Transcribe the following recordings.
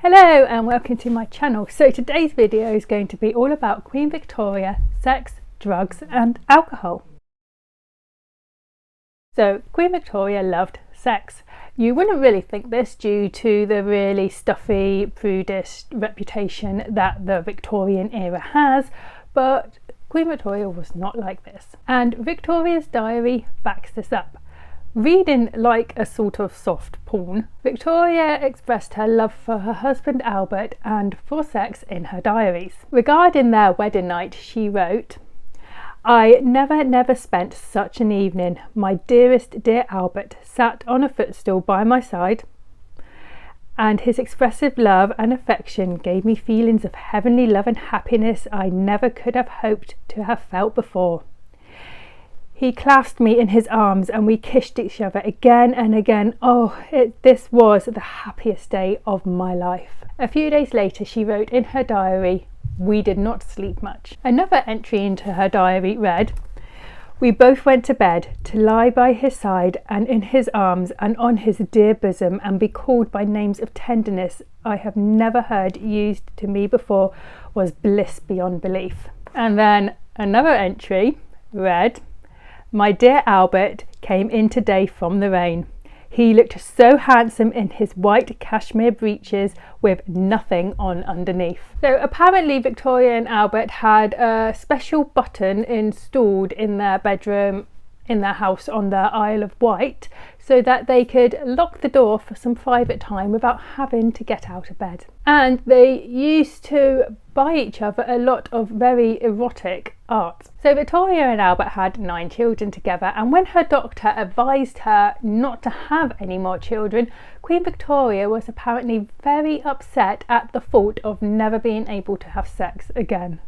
Hello and welcome to my channel. So today's video is going to be all about Queen Victoria, sex, drugs and alcohol. So Queen Victoria loved sex. You wouldn't really think this due to the really stuffy, prudish reputation that the Victorian era has, but Queen Victoria was not like this. And Victoria's diary backs this up. Reading like a sort of soft porn, Victoria expressed her love for her husband Albert and for sex in her diaries. Regarding their wedding night, she wrote, "I never spent such an evening. My dearest dear Albert sat on a footstool by my side, and his expressive love and affection gave me feelings of heavenly love and happiness I never could have hoped to have felt before. He clasped me in his arms and we kissed each other again and again. This was the happiest day of my life." A few days later, she wrote in her diary, "We did not sleep much." Another entry into her diary read, "We both went to bed to lie by his side and in his arms and on his dear bosom and be called by names of tenderness I have never heard used to me before was bliss beyond belief." And then another entry read, "My dear Albert came in today from the rain. He looked so handsome in his white cashmere breeches with nothing on underneath." So apparently Victoria and Albert had a special button installed in their bedroom in their house on the Isle of Wight so that they could lock the door for some private time without having to get out of bed. And they used to buy each other a lot of very erotic art. So Victoria and Albert had 9 children together, and when her doctor advised her not to have any more children, Queen Victoria was apparently very upset at the thought of never being able to have sex again.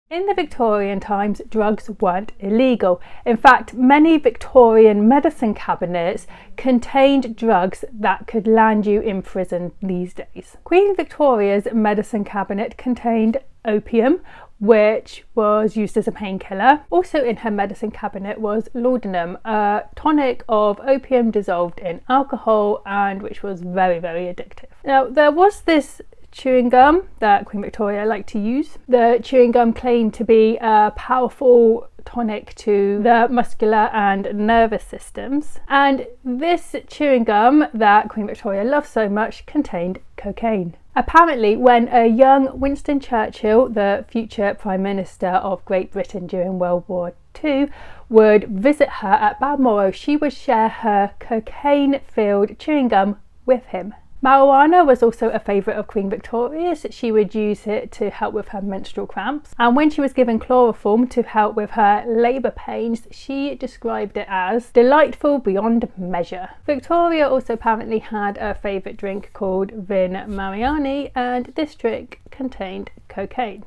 In the Victorian times, drugs weren't illegal. In fact, many Victorian medicine cabinets contained drugs that could land you in prison these days. Queen Victoria's medicine cabinet contained opium, which was used as a painkiller. Also in her medicine cabinet was laudanum, a tonic of opium dissolved in alcohol and which was very, very addictive. Now, there was this chewing gum that Queen Victoria liked to use. The chewing gum claimed to be a powerful tonic to the muscular and nervous systems, and this chewing gum that Queen Victoria loved so much contained cocaine. Apparently, when a young Winston Churchill, the future Prime Minister of Great Britain during World War II, would visit her at Balmoral, she would share her cocaine-filled chewing gum with him. Marijuana was also a favourite of Queen Victoria's. She would use it to help with her menstrual cramps, and when she was given chloroform to help with her labour pains, she described it as delightful beyond measure. Victoria also apparently had a favourite drink called Vin Mariani, and this drink contained cocaine.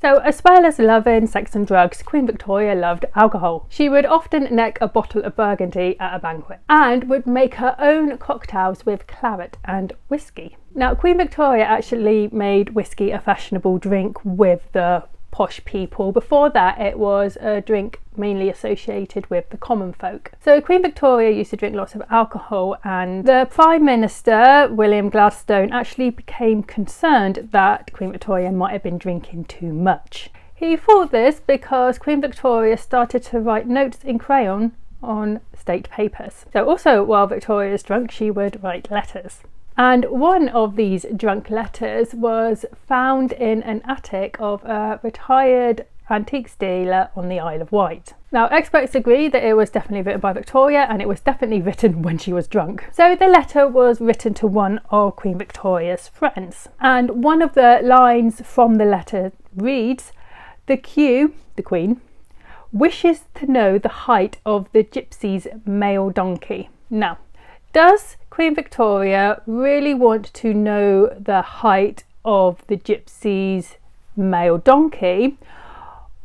So as well as loving sex and drugs, Queen Victoria loved alcohol. She would often neck a bottle of Burgundy at a banquet and would make her own cocktails with claret and whiskey. Now, Queen Victoria actually made whiskey a fashionable drink with the posh people. Before that, it was a drink mainly associated with the common folk. So Queen Victoria used to drink lots of alcohol, and the Prime Minister, William Gladstone, actually became concerned that Queen Victoria might have been drinking too much. He thought this because Queen Victoria started to write notes in crayon on state papers. So also while Victoria was drunk, she would write letters. And one of these drunk letters was found in an attic of a retired antiques dealer on the Isle of Wight. Now, experts agree that it was definitely written by Victoria, and it was definitely written when she was drunk. So the letter was written to one of Queen Victoria's friends, and one of the lines from the letter reads, "The Q," the Queen, "wishes to know the height of the gypsy's male donkey." Now, does Queen Victoria really want to know the height of the gypsy's male donkey,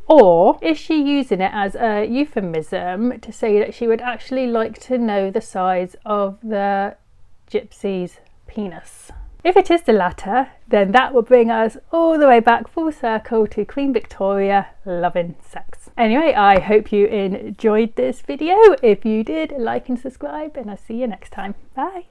or is she using it as a euphemism to say that she would actually like to know the size of the gypsy's penis? If it is the latter, then that will bring us all the way back full circle to Queen Victoria loving sex. Anyway, I hope you enjoyed this video. If you did, like and subscribe, and I'll see you next time. Bye.